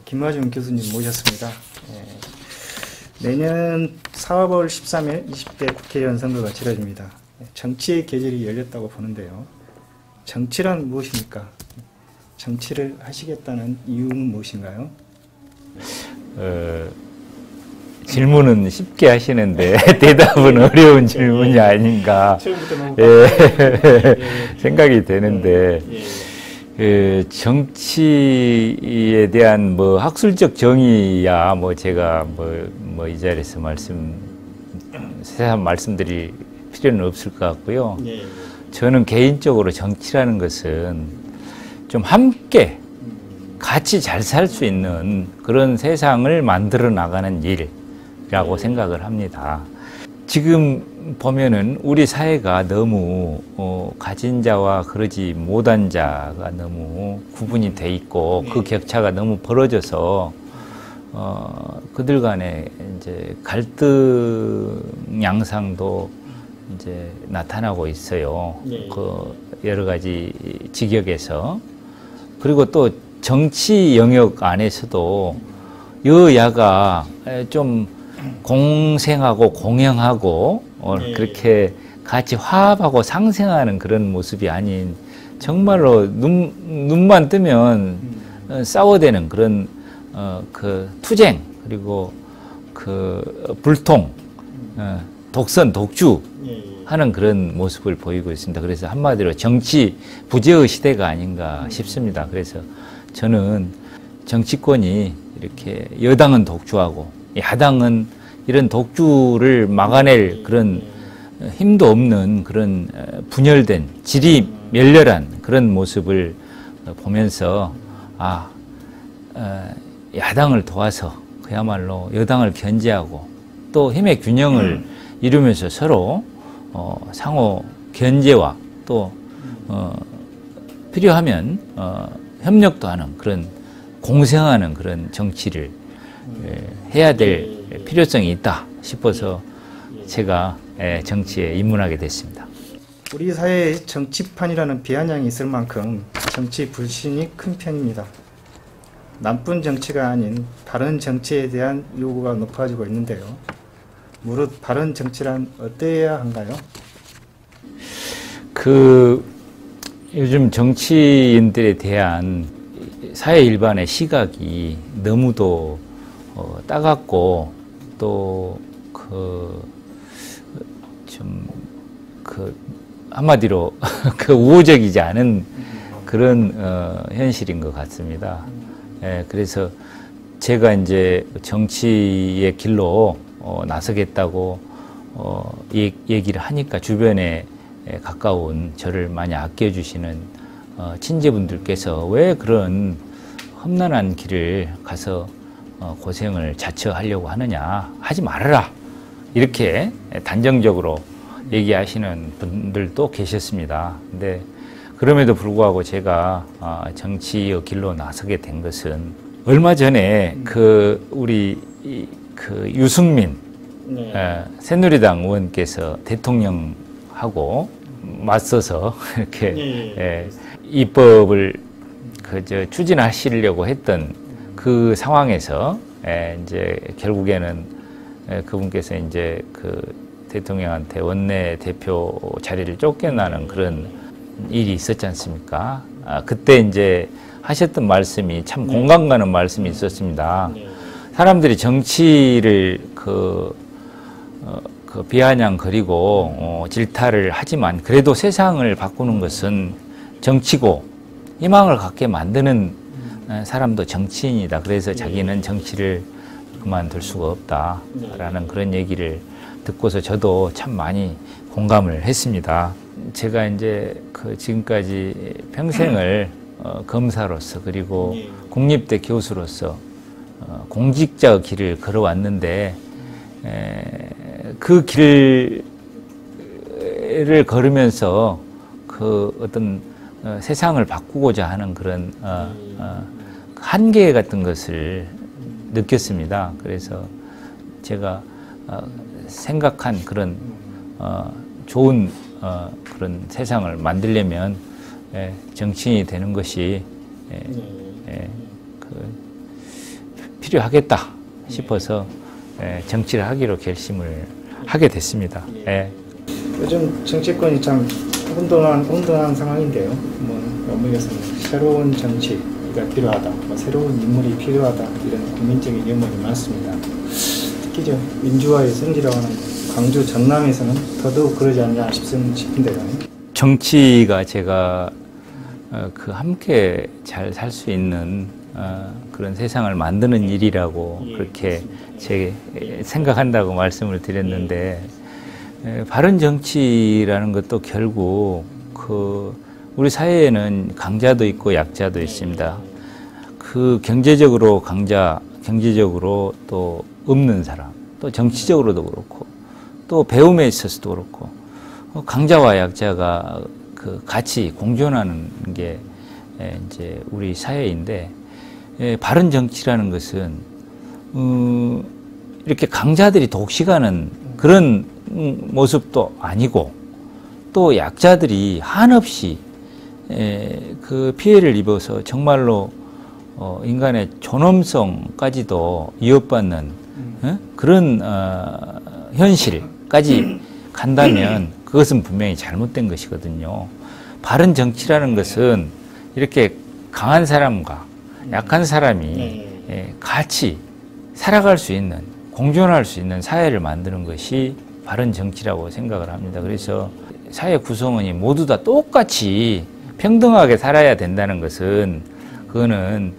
김화중 교수님 모셨습니다. 내년 4월 13일 20대 국회의원 선거가 치러집니다. 정치의 계절이 열렸다고 보는데요. 정치란 무엇입니까? 정치를 하시겠다는 이유는 무엇인가요? 질문은 쉽게 하시는데 대답은 어려운 질문이 아닌가 생각이 되는데 정치에 대한 뭐 학술적 정의야 뭐 제가 뭐 이 자리에서 세상 말씀드릴 필요는 없을 것 같고요. 저는 개인적으로 정치라는 것은 좀 함께 같이 잘 살 수 있는 그런 세상을 만들어 나가는 일이라고 생각을 합니다. 지금 보면은 우리 사회가 너무 가진 자와 그러지 못한 자가 너무 구분이 돼 있고 그 격차가 너무 벌어져서 그들 간에 이제 갈등 양상도 이제 나타나고 있어요. 그 여러 가지 직역에서. 그리고 또 정치 영역 안에서도 여야가 좀 공생하고 공영하고 그렇게 같이 화합하고 상생하는 그런 모습이 아닌 정말로 눈만 뜨면 싸워대는 그런 그 투쟁 그리고 그 불통 독선 독주 하는 그런 모습을 보이고 있습니다. 그래서 한마디로 정치 부재의 시대가 아닌가 싶습니다. 그래서 저는 정치권이 이렇게 여당은 독주하고 야당은 이런 독주를 막아낼 그런 힘도 없는 그런 분열된 질이 멸렬한 그런 모습을 보면서 야당을 도와서 그야말로 여당을 견제하고 또 힘의 균형을 이루면서 서로 상호 견제와 또 필요하면 협력도 하는 그런 공생하는 그런 정치를 해야 될 필요성이 있다 싶어서 제가 정치에 입문하게 됐습니다. 우리 사회에 정치판이라는 비아냥이 있을 만큼 정치 불신이 큰 편입니다. 나쁜 정치가 아닌 바른 정치에 대한 요구가 높아지고 있는데요. 무릇 바른 정치란 어때야 한가요? 요즘 정치인들에 대한 사회 일반의 시각이 너무도 따갑고 또 한마디로 우호적이지 않은 그런 현실인 것 같습니다. 그래서 제가 이제 정치의 길로 나서겠다고 얘기를 하니까 주변에 가까운 저를 많이 아껴주시는 친지분들께서 왜 그런 험난한 길을 가서 고생을 자처하려고 하느냐, 하지 말아라, 이렇게 단정적으로 얘기하시는 분들도 계셨습니다. 근데 그럼에도 불구하고 제가 정치의 길로 나서게 된 것은 얼마 전에 우리 유승민 새누리당 의원께서 대통령하고 맞서서 이렇게 입법을 추진하시려고 했던 그 상황에서 이제 결국에는 그분께서 이제 대통령한테 원내 대표 자리를 쫓겨나는 그런 일이 있었지 않습니까? 그때 이제 하셨던 말씀이 참 공감 가는 말씀이 있었습니다. 사람들이 정치를 비아냥거리고 질타를 하지만 그래도 세상을 바꾸는 것은 정치고 희망을 갖게 만드는 사람도 정치인이다. 그래서 자기는 정치를 그만둘 수가 없다라는 그런 얘기를 듣고서 저도 참 많이 공감을 했습니다. 제가 이제 지금까지 평생을 검사로서 그리고 국립대 교수로서 공직자의 길을 걸어왔는데 그 길을 걸으면서 어떤 세상을 바꾸고자 하는 그런 한계 같은 것을 느꼈습니다. 그래서 제가 생각한 그런 좋은 그런 세상을 만들려면 정치인이 되는 것이 필요하겠다 싶어서 정치를 하기로 결심을 하게 됐습니다. 예. 요즘 정치권이 참 혼돈한 상황인데요. 어머니에서는 새로운 정치가 필요하다, 새로운 인물이 필요하다, 이런 국민적인 염원이 많습니다. 특히 민주화의 성지라고 하는 광주 전남에서는 더더욱 그러지 않나 싶은데요. 정치가 제가 함께 잘 살 수 있는 그런 세상을 만드는 일이라고 그렇게 생각한다고 말씀을 드렸는데, 바른 정치라는 것도 결국 우리 사회에는 강자도 있고 약자도 있습니다. 경제적으로 강자, 경제적으로 또 없는 사람, 또 정치적으로도 그렇고, 또 배움에 있어서도 그렇고, 강자와 약자가 같이 공존하는 게 이제 우리 사회인데, 바른 정치라는 것은 이렇게 강자들이 독식하는 그런 모습도 아니고, 또 약자들이 한없이 피해를 입어서 정말로 인간의 존엄성까지도 위협받는 그런 현실까지 간다면 그것은 분명히 잘못된 것이거든요. 바른 정치라는 것은 이렇게 강한 사람과 약한 사람이 같이 살아갈 수 있는, 공존할 수 있는 사회를 만드는 것이 바른 정치라고 생각을 합니다. 그래서 사회 구성원이 모두 다 똑같이 평등하게 살아야 된다는 것은, 그거는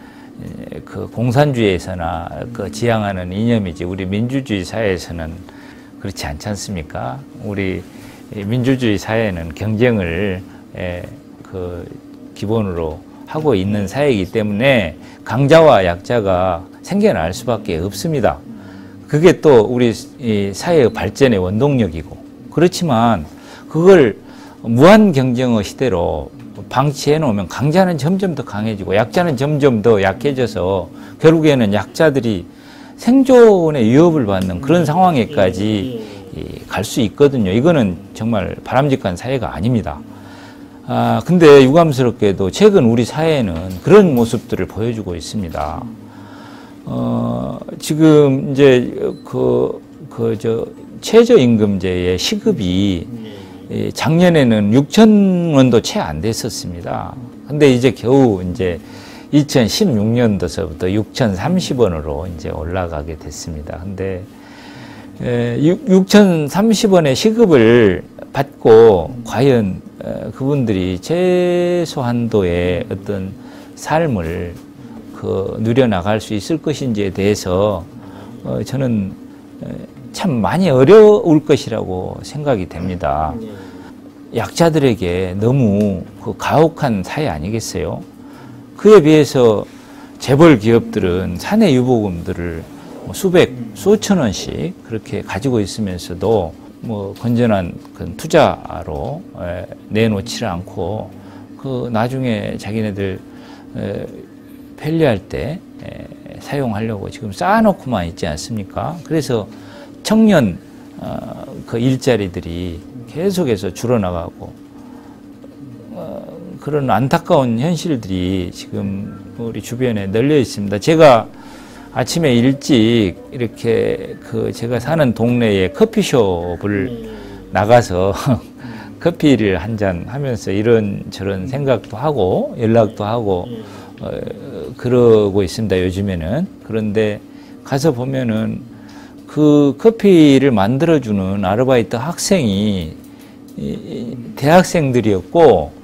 공산주의에서나 지향하는 이념이지, 우리 민주주의 사회에서는 그렇지 않지 않습니까? 우리 민주주의 사회는 경쟁을 기본으로 하고 있는 사회이기 때문에 강자와 약자가 생겨날 수밖에 없습니다. 그게 또 우리 사회의 발전의 원동력이고, 그렇지만 그걸 무한 경쟁의 시대로 방치해 놓으면 강자는 점점 더 강해지고 약자는 점점 더 약해져서 결국에는 약자들이 생존의 위협을 받는 그런 상황에까지 갈 수 있거든요. 이거는 정말 바람직한 사회가 아닙니다. 근데 유감스럽게도 최근 우리 사회는 그런 모습들을 보여주고 있습니다. 지금 이제 최저임금제의 시급이 작년에는 6,000원도 채 안 됐었습니다. 근데 이제 겨우 이제 2016년도서부터 6,030원으로 이제 올라가게 됐습니다. 근데 6,030원의 시급을 받고 과연 그분들이 최소한도의 어떤 삶을 누려나갈 수 있을 것인지에 대해서 저는 참 많이 어려울 것이라고 생각이 됩니다. 약자들에게 너무 가혹한 사회 아니겠어요? 그에 비해서 재벌 기업들은 사내 유보금들을 수천 원씩 그렇게 가지고 있으면서도 건전한 투자로 내놓지를 않고 나중에 자기네들 편리할 때 사용하려고 지금 쌓아놓고만 있지 않습니까? 그래서 청년 일자리들이 계속해서 줄어나가고 그런 안타까운 현실들이 지금 우리 주변에 널려 있습니다. 제가 아침에 일찍 이렇게 제가 사는 동네에 커피숍을 나가서 커피를 한 잔 하면서 이런저런 생각도 하고 연락도 하고 그러고 있습니다, 요즘에는. 그런데 가서 보면은 그 커피를 만들어주는 아르바이트 학생이 대학생들이었고,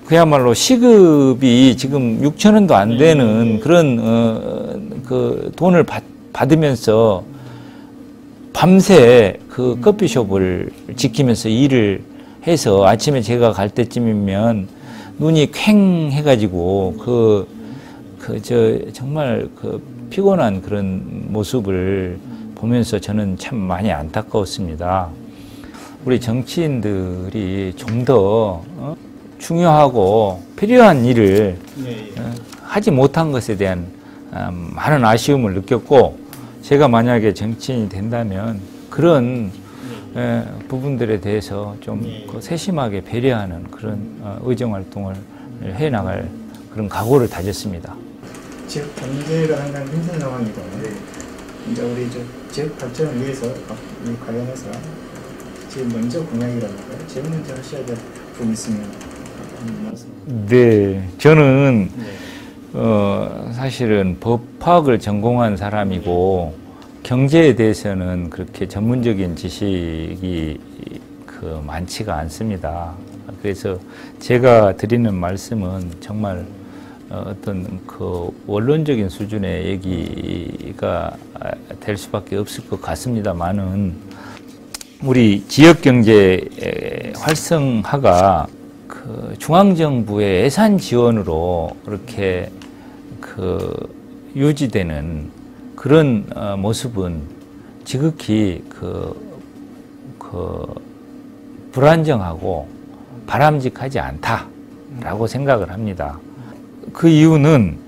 그야말로 시급이 지금 6,000원도 안 되는 그런 돈을 받으면서 밤새 커피숍을 지키면서 일을 해서 아침에 제가 갈 때쯤이면 눈이 퀭 해가지고 정말 피곤한 그런 모습을 보면서 저는 참 많이 안타까웠습니다. 우리 정치인들이 좀 더 중요하고 필요한 일을 하지 못한 것에 대한 많은 아쉬움을 느꼈고, 제가 만약에 정치인이 된다면 그런 부분들에 대해서 좀 세심하게 배려하는 그런 의정활동을 해나갈 그런 각오를 다졌습니다. 지역 경제가 상당히 힘든 상황이고 이제 우리 지역 발전을 위해서 이 관련해서 제일 먼저 공약이라든가 제일 먼저 하셔야 될 부분이 있으면 말씀. 네, 저는 사실은 법학을 전공한 사람이고 경제에 대해서는 그렇게 전문적인 지식이 많지가 않습니다. 그래서 제가 드리는 말씀은 정말 어떤 원론적인 수준의 얘기가 될 수밖에 없을 것 같습니다만은 우리 지역 경제 활성화가 중앙정부의 예산 지원으로 그렇게 유지되는 그런 모습은 지극히 불안정하고 바람직하지 않다라고 생각을 합니다. 그 이유는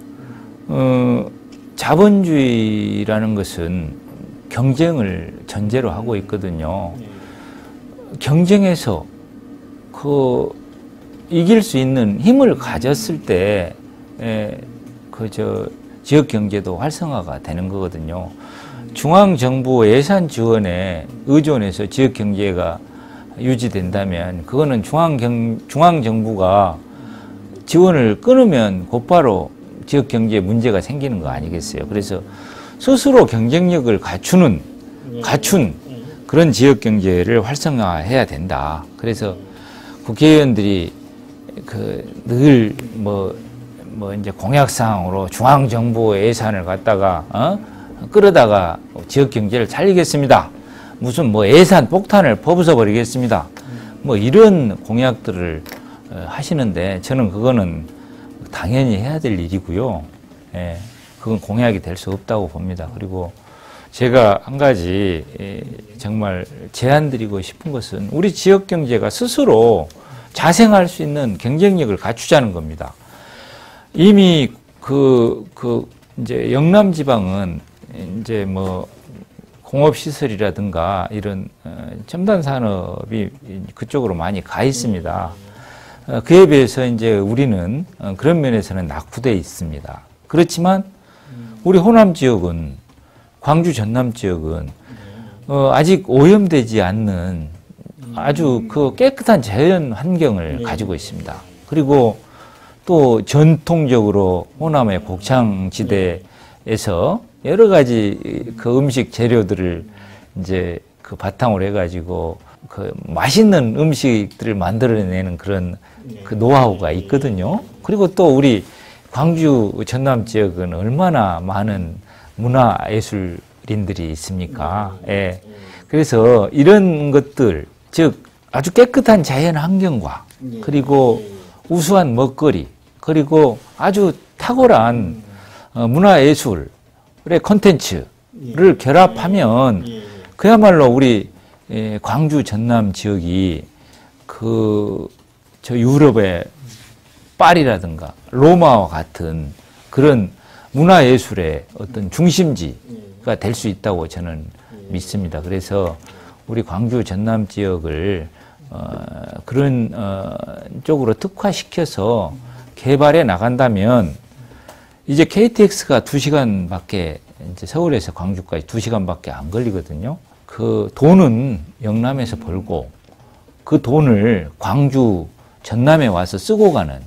자본주의라는 것은 경쟁을 전제로 하고 있거든요. 경쟁에서 이길 수 있는 힘을 가졌을 때 지역 경제도 활성화가 되는 거거든요. 중앙정부 예산 지원에 의존해서 지역 경제가 유지된다면 그거는 중앙정부가 지원을 끊으면 곧바로 지역 경제에 문제가 생기는 거 아니겠어요. 그래서 스스로 경쟁력을 갖춘 그런 지역 경제를 활성화해야 된다. 그래서 국회의원들이 늘 이제 공약사항으로 중앙정부의 예산을 갖다가 끌어다가 지역 경제를 살리겠습니다. 무슨 예산 폭탄을 퍼부숴 버리겠습니다. 이런 공약들을 하시는데 저는 그거는 당연히 해야 될 일이고요. 예, 그건 공약이 될 수 없다고 봅니다. 그리고 제가 한 가지 정말 제안드리고 싶은 것은 우리 지역 경제가 스스로 자생할 수 있는 경쟁력을 갖추자는 겁니다. 이미 이제 영남 지방은 이제 공업시설이라든가 이런 첨단 산업이 그쪽으로 많이 가 있습니다. 그에 비해서 이제 우리는 그런 면에서는 낙후되어 있습니다. 그렇지만 우리 호남 지역은 광주 전남 지역은 아직 오염되지 않는 아주 깨끗한 자연 환경을 가지고 있습니다. 그리고 또 전통적으로 호남의 곡창지대에서 여러 가지 음식 재료들을 이제 바탕으로 해가지고 맛있는 음식들을 만들어내는 그런 노하우가 있거든요. 그리고 또 우리 광주 전남 지역은 얼마나 많은 문화예술인들이 있습니까? 예. 그래서 이런 것들, 즉 아주 깨끗한 자연 환경과 그리고 우수한 먹거리 그리고 아주 탁월한 문화예술의 콘텐츠를 결합하면 그야말로 우리 광주 전남 지역이 저 유럽의 파리라든가 로마와 같은 그런 문화예술의 어떤 중심지가 될 수 있다고 저는 믿습니다. 그래서 우리 광주 전남 지역을 그런 쪽으로 특화시켜서 개발해 나간다면 이제 KTX가 2시간밖에 이제 서울에서 광주까지 2시간밖에 안 걸리거든요. 그 돈은 영남에서 벌고 그 돈을 광주 전남에 와서 쓰고 가는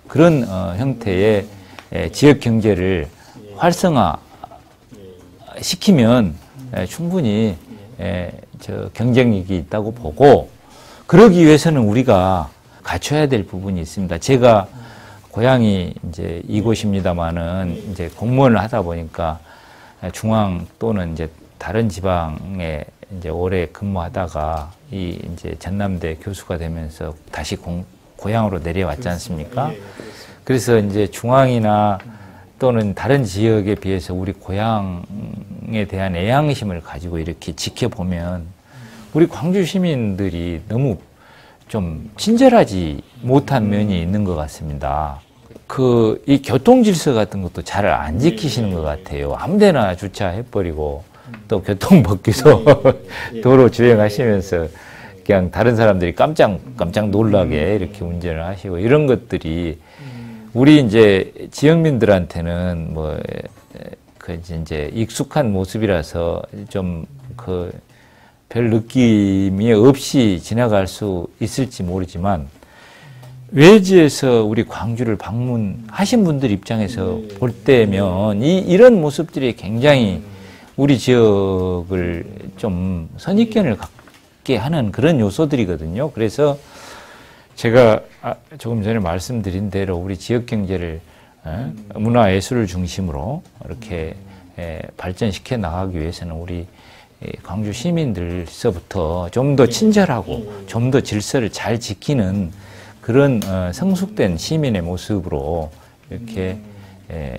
그런 형태의 지역 경제를 활성화 시키면 충분히 경쟁력이 있다고 보고, 그러기 위해서는 우리가 갖춰야 될 부분이 있습니다. 제가 고향이 이제 이곳입니다만은 이제 공무원을 하다 보니까 중앙 또는 이제 다른 지방에 이제 오래 근무하다가 이제 전남대 교수가 되면서 다시 고향으로 내려왔지 않습니까? 그래서 이제 중앙이나 또는 다른 지역에 비해서 우리 고향에 대한 애향심을 가지고 이렇게 지켜보면 우리 광주 시민들이 너무 좀 친절하지 못한 면이 있는 것 같습니다. 이 교통 질서 같은 것도 잘 안 지키시는 것 같아요. 아무데나 주차해버리고 또 교통법규도 도로 주행하시면서 그냥 다른 사람들이 깜짝 놀라게 이렇게 운전을 하시고, 이런 것들이 우리 이제 지역민들한테는 뭐 그 이제 익숙한 모습이라서 좀 그 별 느낌이 없이 지나갈 수 있을지 모르지만 외지에서 우리 광주를 방문하신 분들 입장에서 볼 때면 이런 모습들이 굉장히 우리 지역을 좀 선입견을 갖게 하는 그런 요소들이거든요. 그래서 제가 조금 전에 말씀드린 대로 우리 지역 경제를 문화 예술을 중심으로 이렇게 발전시켜 나가기 위해서는 우리 광주 시민들서부터 좀 더 친절하고 좀 더 질서를 잘 지키는 그런 성숙된 시민의 모습으로 이렇게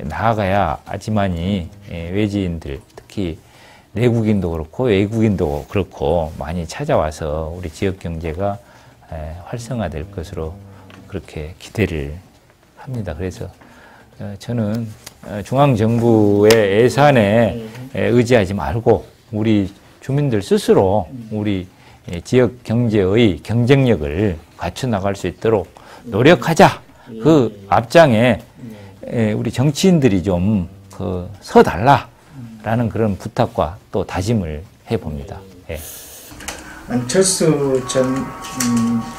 나아가야지만이 외지인들, 특히 내국인도 그렇고 외국인도 그렇고 많이 찾아와서 우리 지역 경제가 활성화될 것으로 그렇게 기대를 합니다. 그래서 저는 중앙정부의 예산에 의지하지 말고 우리 주민들 스스로 우리 지역 경제의 경쟁력을 갖춰 나갈 수 있도록 노력하자. 그 앞장에 우리 정치인들이 좀 서달라라는 그런 부탁과 또 다짐을 해봅니다. 예. 안철수 전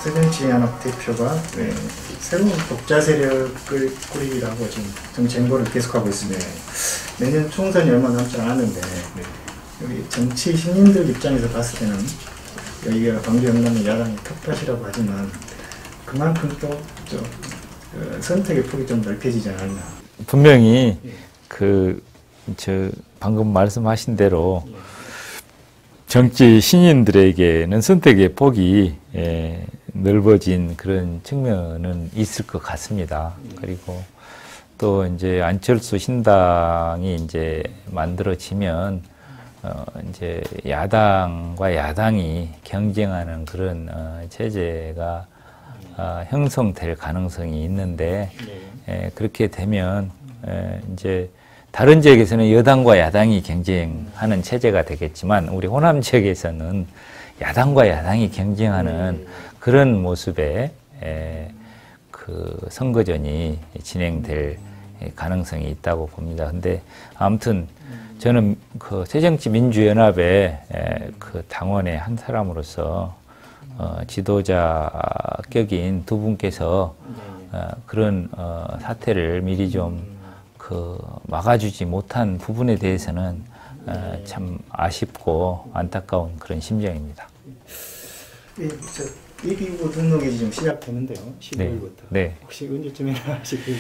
새정치연합 대표가 새로운 독자 세력을 꾸리라고 지금 정치 행보를 계속하고 있습니다. 내년 총선이 얼마 남지 않았는데 우리 정치 신인들 입장에서 봤을 때는 여기가 광주 영남의 야당의 텃밭이라고 하지만 그만큼 또 선택의 폭이 좀 넓혀지지 않았나. 분명히 방금 말씀하신 대로 정치 신인들에게는 선택의 폭이 넓어진 그런 측면은 있을 것 같습니다. 그리고 또 이제 안철수 신당이 이제 만들어지면 이제 야당과 야당이 경쟁하는 그런 체제가 형성될 가능성이 있는데 그렇게 되면 이제 다른 지역에서는 여당과 야당이 경쟁하는 체제가 되겠지만 우리 호남 지역에서는 야당과 야당이 경쟁하는 그런 모습의 그 선거전이 진행될 가능성이 있다고 봅니다. 근데 아무튼 저는 그 새정치민주연합의 그 당원의 한 사람으로서 지도자격인 두 분께서 그런 사태를 미리 좀 막아주지 못한 부분에 대해서는 참 아쉽고 안타까운 그런 심정입니다. 예비 후보 등록이 좀 시작되는데요. 15일부터. 네. 혹시 언제쯤에 하실까요?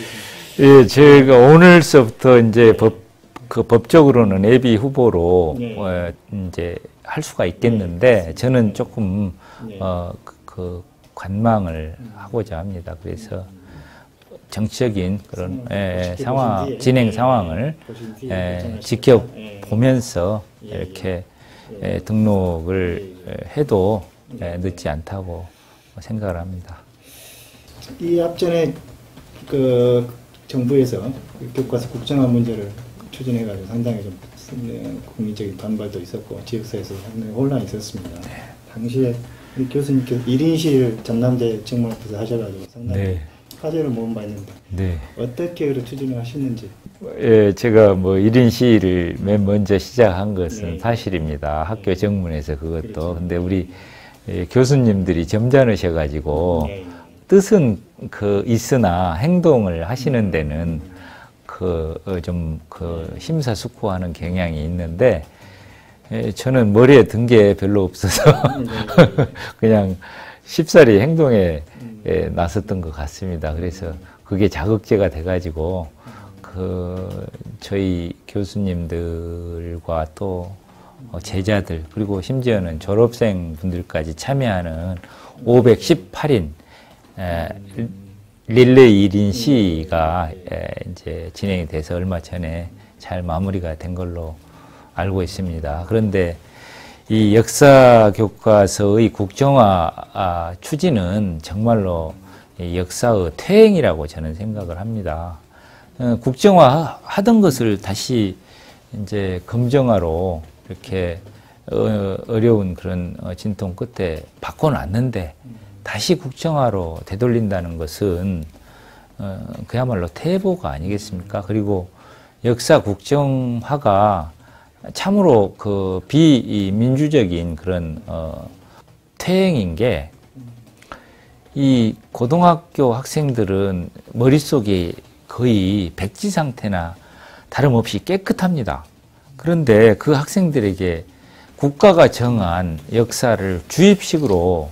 예, 제가 오늘서부터 이제 법적으로는 예비 후보로 이제 할 수가 있겠는데 저는 조금 관망을 하고자 합니다. 그래서 정치적인 그런 진행 상황을 지켜보면서 이렇게 등록을 해도 늦지 않다고 생각을 합니다. 이 앞전에 그 정부에서 교과서 국정화 문제를 추진해가지고 상당히 좀 국민적인 반발도 있었고 지역사회에서 상당히 혼란이 있었습니다. 당시에 우리 교수님께서 1인실 전남대 정모합에서 하셔가지고 상당히 화제를 모은 바 있는데 어떻게 추진을 하셨는지. 예, 제가 뭐 1인 시위를 맨 먼저 시작한 것은 사실입니다. 학교 정문에서 그것도. 그렇죠. 근데 우리 교수님들이 점잖으셔가지고 뜻은 있으나 행동을 하시는 데는 심사숙고하는 경향이 있는데 저는 머리에 든 게 별로 없어서 그냥 쉽사리 행동에 나섰던 것 같습니다. 그래서 그게 자극제가 돼가지고 저희 교수님들과 또 제자들 그리고 심지어는 졸업생 분들까지 참여하는 518인 릴레이 1인 시위가 이제 진행이 돼서 얼마 전에 잘 마무리가 된 걸로 알고 있습니다. 그런데 이 역사 교과서의 국정화 추진은 정말로 역사의 퇴행이라고 저는 생각을 합니다. 국정화 하던 것을 다시 이제 검정화로 이렇게 어려운 그런 진통 끝에 바꿔놨는데 다시 국정화로 되돌린다는 것은 그야말로 태보가 아니겠습니까? 그리고 역사 국정화가 참으로 그 비민주적인 그런 퇴행인 게, 이 고등학교 학생들은 머릿속이 거의 백지 상태나 다름없이 깨끗합니다. 그런데 그 학생들에게 국가가 정한 역사를 주입식으로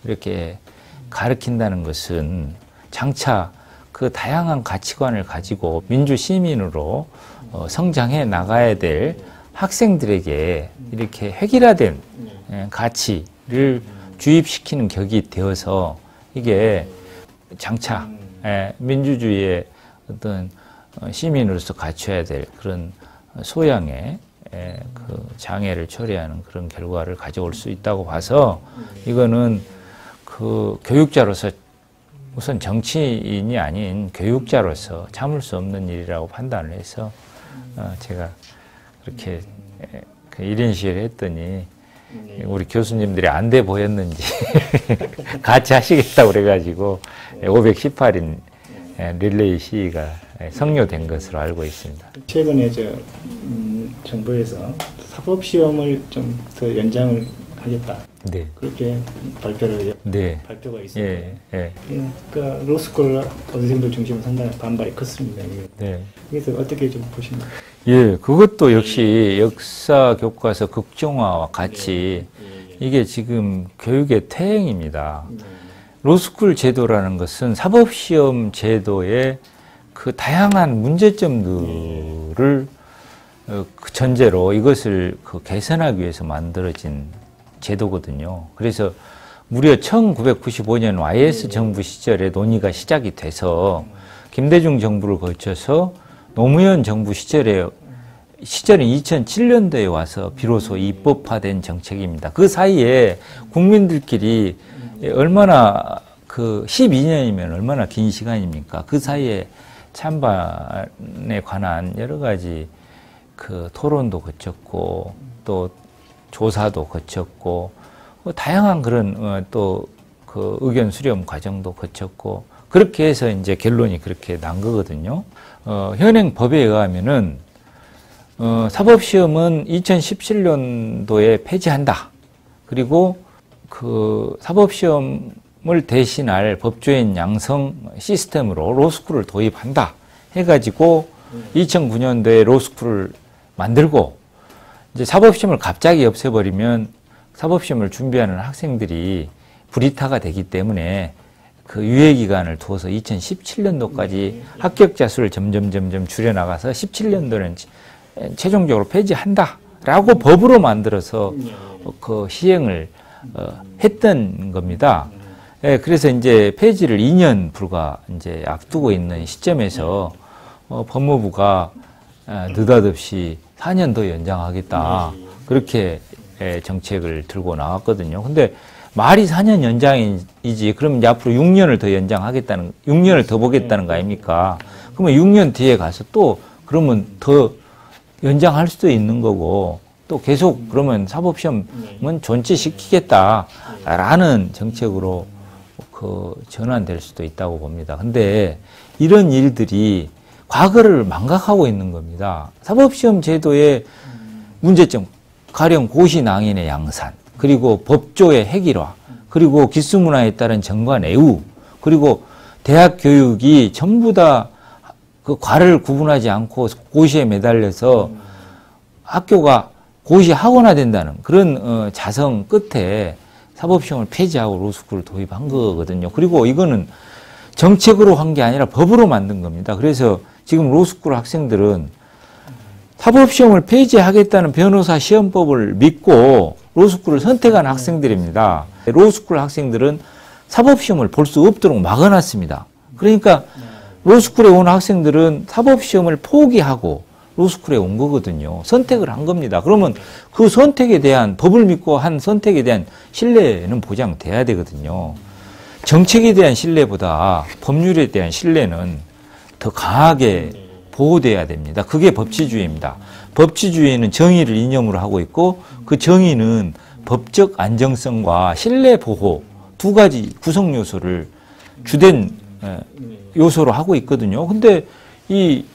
이렇게 가르친다는 것은 장차 그 다양한 가치관을 가지고 민주 시민으로 성장해 나가야 될 학생들에게 이렇게 획일화된 가치를 주입시키는 격이 되어서 이게 장차 민주주의의 어떤 시민으로서 갖춰야 될 그런 소양의 그 장애를 초래하는 그런 결과를 가져올 수 있다고 봐서, 이거는 그 교육자로서, 우선 정치인이 아닌 교육자로서 참을 수 없는 일이라고 판단을 해서 제가 그렇게 그 1인 시위를 했더니 우리 교수님들이 안 돼 보였는지 같이 하시겠다고 그래가지고 518인 릴레이 시위가 성료된 것으로 알고 있습니다. 최근에 정부에서 사법시험을 좀 더 연장을 하겠다. 네. 그렇게 발표가 있습니다. 예. 그러니까 로스쿨 어드생들 중심으로 상당히 반발이 컸습니다. 네. 그래서 어떻게 좀 보십니까? 예, 그것도 역시 역사 교과서 극정화와 같이 이게 지금 교육의 퇴행입니다. 로스쿨 제도라는 것은 사법시험 제도의 그 다양한 문제점들을 그 전제로 이것을 그 개선하기 위해서 만들어진 제도거든요. 그래서 무려 1995년 YS 정부 시절에 논의가 시작이 돼서 김대중 정부를 거쳐서 노무현 정부 시절은 2007년도에 와서 비로소 입법화된 정책입니다. 그 사이에 국민들끼리 얼마나 그 12년이면 얼마나 긴 시간입니까? 그 사이에 찬반에 관한 여러 가지 그 토론도 거쳤고 또 조사도 거쳤고 다양한 그런 또 그 의견 수렴 과정도 거쳤고 그렇게 해서 이제 결론이 그렇게 난 거거든요. 현행 법에 의하면은 사법시험은 2017년도에 폐지한다. 그리고 그 사법시험을 대신할 법조인 양성 시스템으로 로스쿨을 도입한다. 해가지고 2009년도에 로스쿨을 만들고 이제 사법시험을 갑자기 없애버리면 사법시험을 준비하는 학생들이 불이타가 되기 때문에 그 유예기간을 두어서 2017년도까지 합격자 수를 점점 줄여나가서 17년도는 최종적으로 폐지한다라고 법으로 만들어서 그 시행을 했던 겁니다. 예, 그래서 이제 폐지를 2년 불과 이제 앞두고 있는 시점에서 법무부가 느닷없이 4년 더 연장하겠다. 그렇게 정책을 들고 나왔거든요. 근데 말이 4년 연장이지, 그럼 이제 앞으로 6년을 더 6년을 더 보겠다는 거 아닙니까? 그러면 6년 뒤에 가서 또 그러면 더 연장할 수도 있는 거고, 또 계속 그러면 사법시험은 존치시키겠다라는 정책으로 그 전환될 수도 있다고 봅니다. 근데 이런 일들이 과거를 망각하고 있는 겁니다. 사법시험 제도의 문제점, 가령 고시낭인의 양산, 그리고 법조의 획일화, 그리고 기수문화에 따른 정관 애우, 그리고 대학 교육이 전부 다 그 과를 구분하지 않고 고시에 매달려서 학교가 고시 학원화된다는 그런 자성 끝에 사법시험을 폐지하고 로스쿨을 도입한 거거든요. 그리고 이거는 정책으로 한 게 아니라 법으로 만든 겁니다. 그래서 지금 로스쿨 학생들은 사법시험을 폐지하겠다는 변호사 시험법을 믿고 로스쿨을 선택한 학생들입니다. 로스쿨 학생들은 사법시험을 볼 수 없도록 막아놨습니다. 그러니까 로스쿨에 온 학생들은 사법시험을 포기하고 로스쿨에 온 거거든요. 선택을 한 겁니다. 그러면 그 선택에 대한, 법을 믿고 한 선택에 대한 신뢰는 보장돼야 되거든요. 정책에 대한 신뢰보다 법률에 대한 신뢰는 더 강하게 보호돼야 됩니다. 그게 법치주의입니다. 법치주의는 정의를 이념으로 하고 있고, 그 정의는 법적 안정성과 신뢰 보호 두 가지 구성 요소를 주된 요소로 하고 있거든요. 근데 이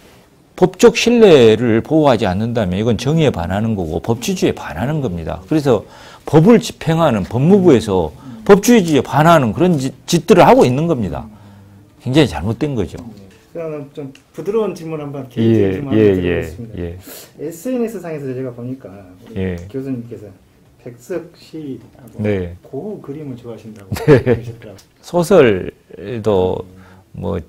법적 신뢰를 보호하지 않는다면 이건 정의에 반하는 거고 법치주의에 반하는 겁니다. 그래서 법을 집행하는 법무부에서 법주의에 반하는 그런 짓들을 하고 있는 겁니다. 굉장히 잘못된 거죠. 그러면 좀 부드러운 질문 한번 예, 질문 예, 한번 드리겠습니다. 예, SNS 상에서 제가 보니까 우리 예. 교수님께서 백석 시하고 네. 고흐 그림을 좋아하신다고 네. 그러셨더라고요. 소설도 뭐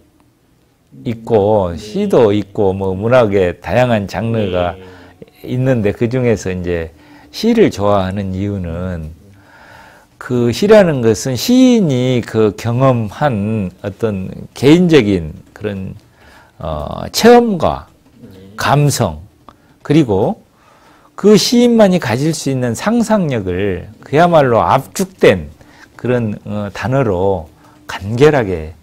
있고 시도 있고 뭐 문학의 다양한 장르가 있는데 그 중에서 이제 시를 좋아하는 이유는 그 시라는 것은 시인이 그 경험한 어떤 개인적인 그런 체험과 감성 그리고 그 시인만이 가질 수 있는 상상력을 그야말로 압축된 그런 단어로 간결하게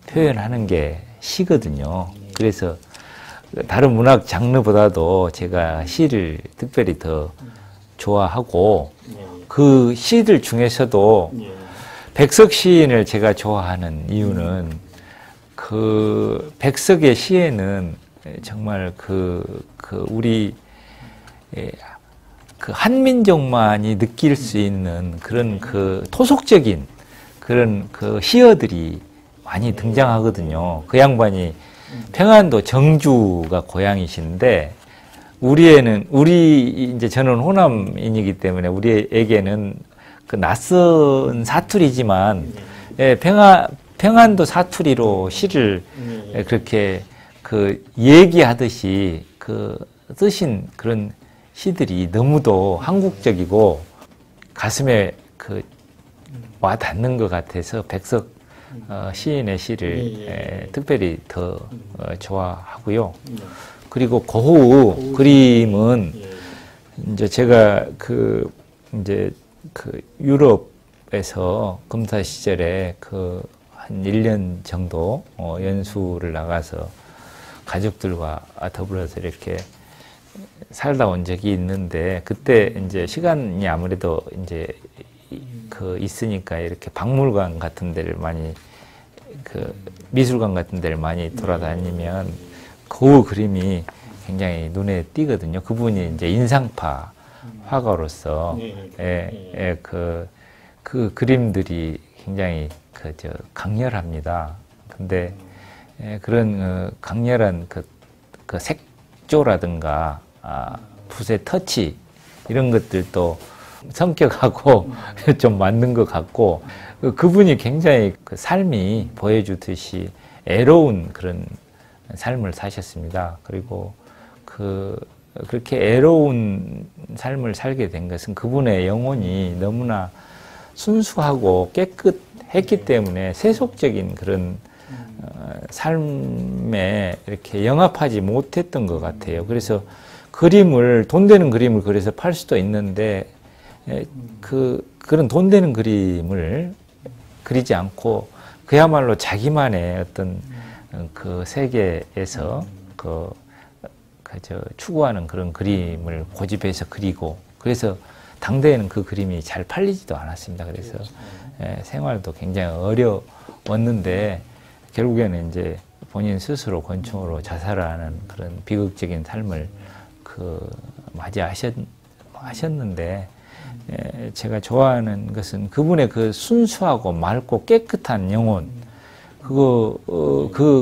표현하는 게 시거든요. 그래서 다른 문학 장르보다도 제가 시를 특별히 더 좋아하고 그 시들 중에서도 백석 시인을 제가 좋아하는 이유는 그 백석의 시에는 정말 우리 그 한민족만이 느낄 수 있는 그런 그 토속적인 그런 그 시어들이 많이 등장하거든요. 그 양반이 평안도 정주가 고향이신데 이제 저는 호남인이기 때문에 우리에게는 그 낯선 사투리지만 평안도 사투리로 시를 그렇게 그 얘기하듯이 그 쓰신 그런 시들이 너무도 한국적이고 가슴에 그 와 닿는 것 같아서 백석 시인의 시를 특별히 더 좋아하고요. 그리고 고흐 그림은 이제 제가 이제 유럽에서 검사 시절에 한 1년 정도 연수를 나가서 가족들과 더불어서 이렇게 살다 온 적이 있는데 그때 이제 시간이 아무래도 이제 있으니까 이렇게 박물관 같은 데를 많이 미술관 같은 데를 많이 돌아다니면 그 그림이 굉장히 눈에 띄거든요. 그분이 이제 인상파 화가로서 그 그림들이 굉장히 강렬합니다. 근데 그런 강렬한 그 색조라든가 붓의 터치 이런 것들도 성격하고 좀 맞는 것 같고 그분이 굉장히 그 삶이 보여주듯이 애로운 그런 삶을 사셨습니다. 그리고 그렇게 애로운 삶을 살게 된 것은 그분의 영혼이 너무나 순수하고 깨끗했기 때문에 세속적인 그런 삶에 이렇게 영합하지 못했던 것 같아요. 그래서 돈 되는 그림을 그래서 팔 수도 있는데 그런 돈 되는 그림을 그리지 않고 그야말로 자기만의 어떤 그 세계에서 추구하는 그런 그림을 고집해서 그리고 그래서 당대에는 그 그림이 잘 팔리지도 않았습니다. 그래서 생활도 굉장히 어려웠는데 결국에는 이제 본인 스스로 권총으로 자살하는 그런 비극적인 삶을 맞이하셨는데 제가 좋아하는 것은 그분의 그 순수하고 맑고 깨끗한 영혼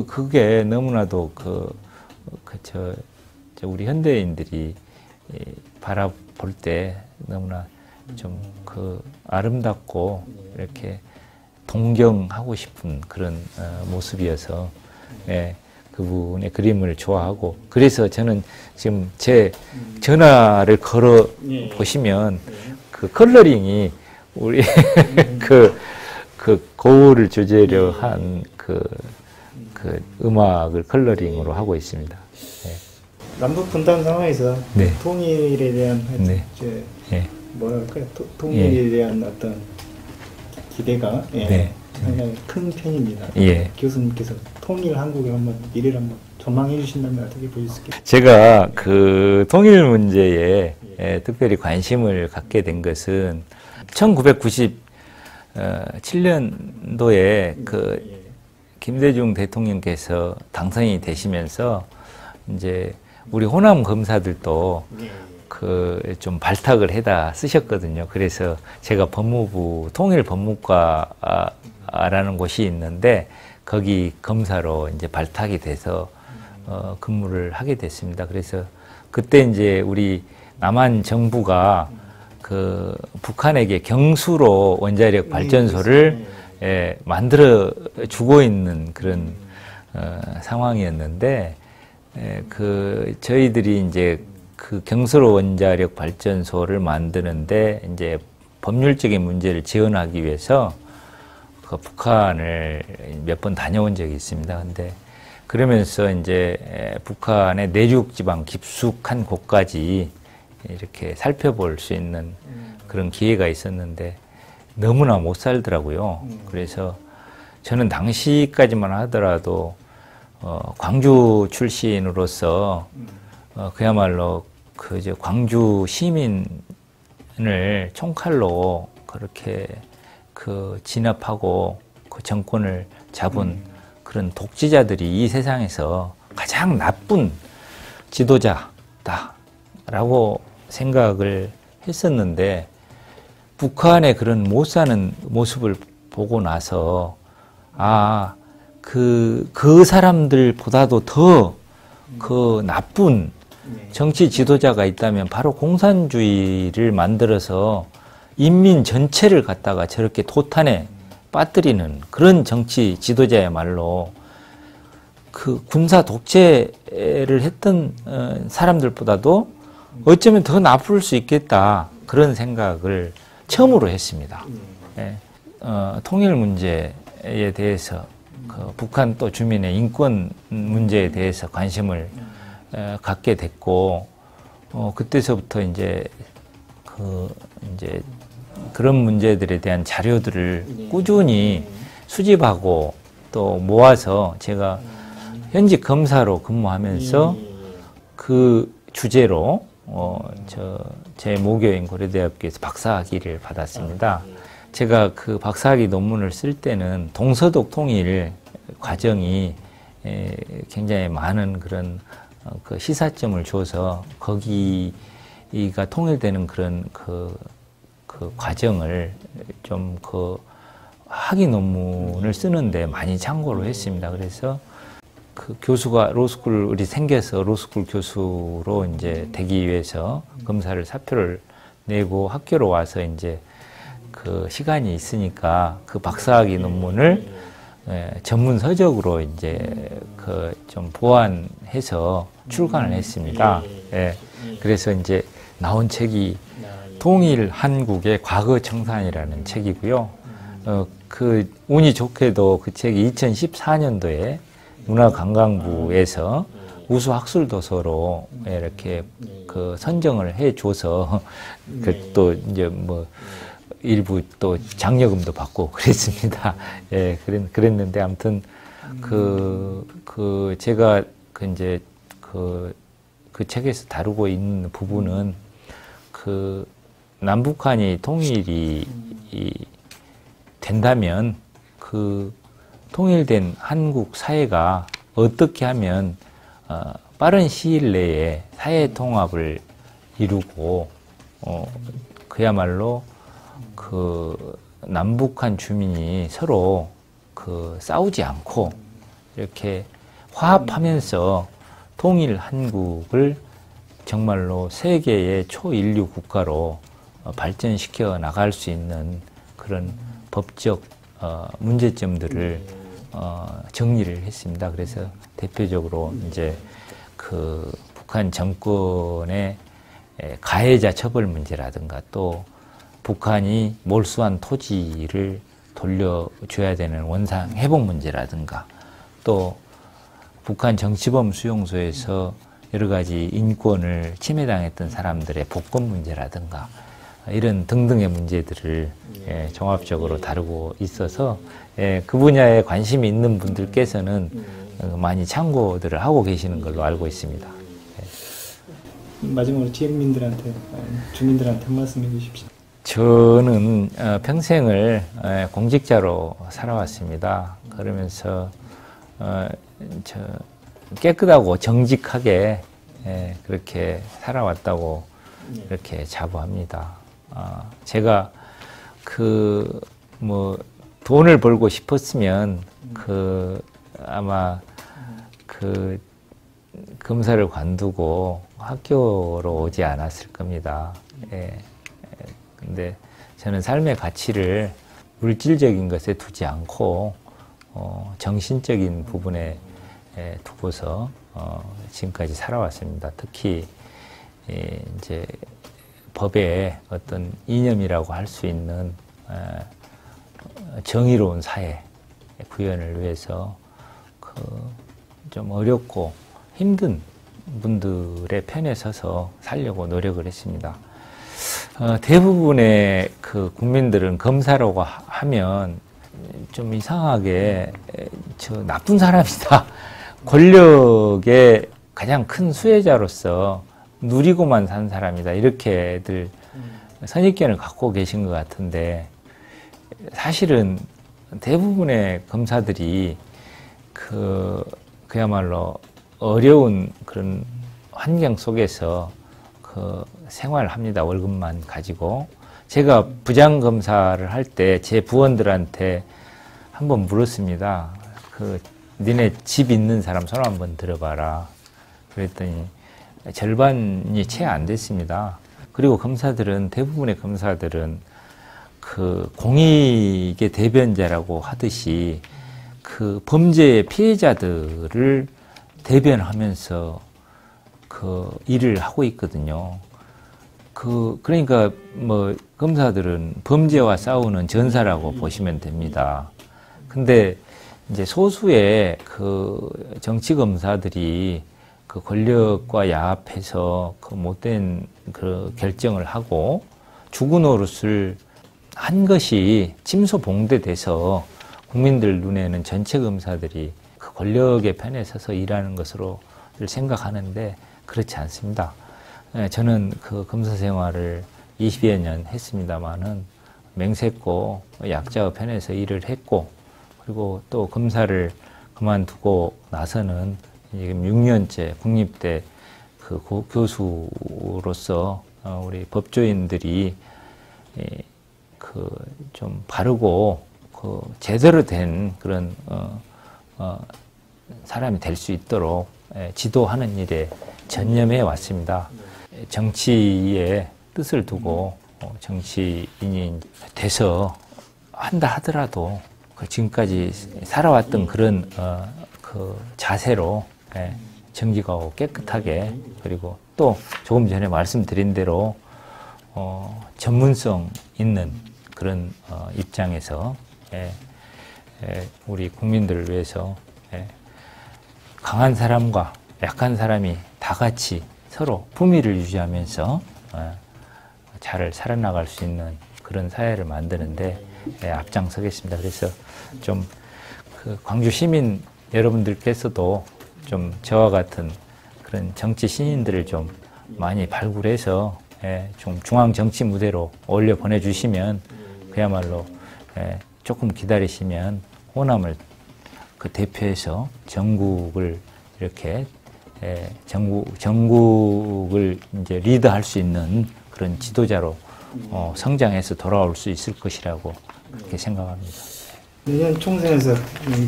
그게 너무나도 우리 현대인들이 바라볼 때 너무나 좀 아름답고 이렇게 동경하고 싶은 그런 모습이어서 그분의 그림을 좋아하고 그래서 저는 지금 제 전화를 걸어 보시면 그 컬러링이 우리 고흐를 주제로 한 음악을 컬러링으로 하고 있습니다. 남북 분단 상황에서 통일에 대한 뭐랄까요? 통일에 대한 어떤 기대가 상당히 큰 편입니다. 교수님께서 통일 한국에 한번 미래를 한번 전망해 주신다면 어떻게 보셨을까요? 제가 그 통일 문제에 특별히 관심을 갖게 된 것은 1997년도에 김대중 대통령께서 당선이 되시면서 이제 우리 호남 검사들도 그 좀 발탁을 해다 쓰셨거든요. 그래서 제가 법무부 통일법무과라는 곳이 있는데 거기 검사로 이제 발탁이 돼서 근무를 하게 됐습니다. 그래서 그때 이제 우리 남한 정부가 그 북한에게 경수로 원자력 발전소를 만들어 주고 있는 그런 상황이었는데 그 저희들이 이제 그 경수로 원자력 발전소를 만드는데 이제 법률적인 문제를 지원하기 위해서 그 북한을 몇 번 다녀온 적이 있습니다. 근데 그러면서 이제 북한의 내륙 지방 깊숙한 곳까지 이렇게 살펴볼 수 있는 그런 기회가 있었는데 너무나 못 살더라고요. 그래서 저는 당시까지만 하더라도 광주 출신으로서 그야말로 그저 광주 시민을 총칼로 그렇게 그 진압하고 그 정권을 잡은 그런 독재자들이 이 세상에서 가장 나쁜 지도자다라고 생각을 했었는데 북한의 그런 못 사는 모습을 보고 나서 그 사람들보다도 더 그 나쁜 정치 지도자가 있다면 바로 공산주의를 만들어서 인민 전체를 갖다가 저렇게 도탄에 빠뜨리는 그런 정치 지도자야말로 그 군사 독재를 했던 사람들보다도 어쩌면 더 나쁠 수 있겠다 그런 생각을 처음으로 했습니다. 통일 문제에 대해서 그 북한 또 주민의 인권 문제에 대해서 관심을 갖게 됐고 그때서부터 이제 그런 문제들에 대한 자료들을 꾸준히 수집하고 또 모아서 제가 현직 검사로 근무하면서 그 주제로 제 모교인 고려대학교에서 박사학위를 받았습니다. 제가 그 박사학위 논문을 쓸 때는 동서독 통일 과정이 굉장히 많은 그런 그 시사점을 줘서 거기가 통일되는 그런 그 과정을 좀 그 학위 논문을 쓰는데 많이 참고를 했습니다. 그래서 그 교수가 로스쿨이 생겨서 로스쿨 교수로 이제 되기 위해서 검사를 사표를 내고 학교로 와서 이제 그 시간이 있으니까 그 박사학위 논문을 전문 서적으로 이제 그 좀 보완해서 출간을 했습니다. 그래서 이제 나온 책이 통일 한국의 과거 청산이라는 책이고요. 그 운이 좋게도 그 책이 2014년도에 문화관광부에서 우수 학술 도서로 이렇게 그 선정을 해줘서 그 또 이제 뭐 일부 또 장려금도 받고 그랬습니다. 그랬는데 아무튼 제가 그 책에서 다루고 있는 부분은 그 남북한이 통일이 된다면 그 통일된 한국 사회가 어떻게 하면 빠른 시일 내에 사회 통합을 이루고 그야말로 그 남북한 주민이 서로 그 싸우지 않고 이렇게 화합하면서 통일 한국을 정말로 세계의 초인류 국가로 발전시켜 나갈 수 있는 그런 법적 문제점들을 정리를 했습니다. 그래서 대표적으로 이제 그 북한 정권의 가해자 처벌 문제라든가 또 북한이 몰수한 토지를 돌려줘야 되는 원상 회복 문제라든가 또 북한 정치범 수용소에서 여러 가지 인권을 침해당했던 사람들의 복권 문제라든가 이런 등등의 문제들을 종합적으로 다루고 있어서 그 분야에 관심이 있는 분들께서는 많이 참고들을 하고 계시는 걸로 알고 있습니다. 마지막으로 지역민들한테, 주민들한테 한 말씀 해주십시오. 저는 평생을 공직자로 살아왔습니다. 그러면서 저 깨끗하고 정직하게 그렇게 살아왔다고 이렇게 자부합니다. 제가 뭐 돈을 벌고 싶었으면 아마 검사를 관두고 학교로 오지 않았을 겁니다. 근데 저는 삶의 가치를 물질적인 것에 두지 않고 정신적인 부분에 두고서 지금까지 살아왔습니다. 특히 이제 법의 어떤 이념이라고 할 수 있는 정의로운 사회 구현을 위해서 좀 어렵고 힘든 분들의 편에 서서 살려고 노력을 했습니다. 대부분의 국민들은 검사라고 하면 좀 이상하게 저 나쁜 사람이다. 권력의 가장 큰 수혜자로서 누리고만 산 사람이다. 이렇게들 선입견을 갖고 계신 것 같은데 사실은 대부분의 검사들이 그야말로 어려운 그런 환경 속에서 생활합니다. 월급만 가지고. 제가 부장검사를 할 때 제 부원들한테 한번 물었습니다. 니네 집 있는 사람 손 한번 들어봐라. 그랬더니 절반이 채 안 됐습니다. 그리고 대부분의 검사들은 공익의 대변자라고 하듯이 범죄의 피해자들을 대변하면서 일을 하고 있거든요. 그러니까 뭐 검사들은 범죄와 싸우는 전사라고 보시면 됩니다. 근데 이제 소수의 정치 검사들이 권력과 야합해서 못된 결정을 하고 죽은 노릇을 한 것이 침소봉대돼서 국민들 눈에는 전체 검사들이 권력의 편에 서서 일하는 것으로 생각하는데 그렇지 않습니다. 저는 검사 생활을 20여 년 했습니다만은 맹세코 약자의 편에서 일을 했고, 그리고 또 검사를 그만두고 나서는 지금 6년째 국립대 교수로서 우리 법조인들이 좀 바르고 제대로 된 그런 사람이 될 수 있도록 지도하는 일에 전념해 왔습니다. 정치에 뜻을 두고 정치인이 돼서 한다 하더라도 지금까지 살아왔던 그런 자세로 정직하고 깨끗하게, 그리고 또 조금 전에 말씀드린 대로 전문성 있는 그런 입장에서 우리 국민들을 위해서 강한 사람과 약한 사람이 다 같이 서로 품위를 유지하면서 잘 살아나갈 수 있는 그런 사회를 만드는데 앞장서겠습니다. 그래서 좀 광주 시민 여러분들께서도 좀 저와 같은 그런 정치 신인들을 좀 많이 발굴해서 좀 중앙 정치 무대로 올려 보내주시면 그야말로 조금 기다리시면 호남을 대표해서 전국을 이렇게 전국을 이제 리드할 수 있는 그런 지도자로 성장해서 돌아올 수 있을 것이라고 그렇게 생각합니다. 내년 총선에서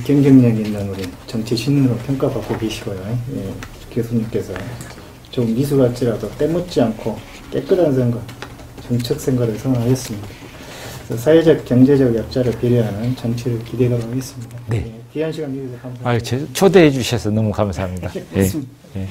경쟁력 있는 우리 정치 신인으로 평가받고 계시고요. 교수님께서 좀 미수 같지라도 때묻지 않고 깨끗한 선거, 정책 선거를 선언하였습니다. 사회적, 경제적 약자를 배려하는 정치를 기대하도록 하겠습니다. 네. 귀한 시간 주셔서 감사합니다. 초대해 주셔서 너무 감사합니다. 고맙습니다. 예.